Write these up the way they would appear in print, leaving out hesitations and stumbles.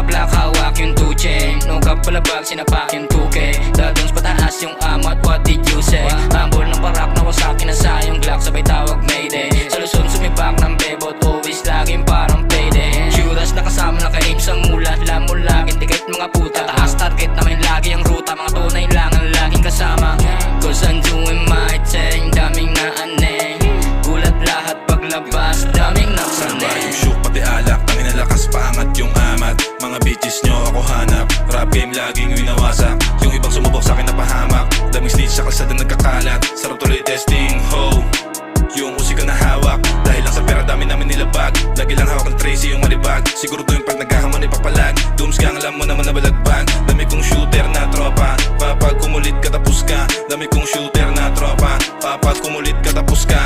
Black hawak yung 2 chain, no cap palabag sinapak yung 2K. Dadons pataas yung amat, what did you say? Tambol ng parak na wasakin na sayong Glock, sabay tawag mayday. Sa Luzon sumibak ng bebot, always laging parang payday. Juras na kasama naka-aim sa mulat, lamulagin tikit mga puta. Taas target namin lagi ang ruta, mga tunay lang ang laging kasama. Cause I'm doing my thing, daming naaneng. Gulat lahat paglabas, daming naksaneng. Sama yung shook pati alak, tangin na lakas paangat yung amat. Mga bitches nyo ako hanap, rap game laging winawasak. Yung ibang sumubok sa'kin napahamak, daming snitch sa kalsada nagkakalat. Sarap tuloy testing, ho. Yung musika na hawak, dahil lang sa pera dami namin nilabag. Lagi lang hawak ng Tracy yung malibag. Siguro to yung pag nagkahamon ipapalag. Dooms gang alam mo naman na balagbag. Dami kong shooter na tropa, papag kumulit ka tapos ka. Dami kong shooter na tropa, papag kumulit ka tapos ka.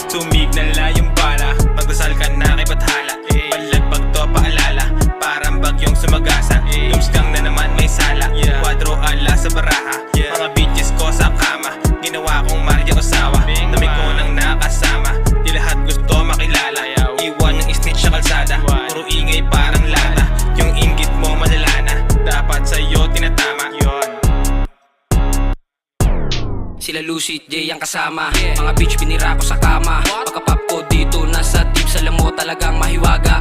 Sumignal yung bala, magdasal ka na kay Bathala. Palagbag to paalala, parang bagyong sumagasa. Dooms gang na naman may sala, kwadro ala sa baraha. Mga bitches ko sa kama, ginawa kong Maria Osawa. Dami ko nang nakasama, di lahat gusto makilala. Iwan yung snitch sa kalsada, puro ingay parang lata. Yung inggit mo malalana, dapat sa'yo tinatama. Sila Lucid J ang kasama, mga bitch binira ko sa kama. Pagkapap ko dito nasa deep, sa lamo talagang mahiwaga.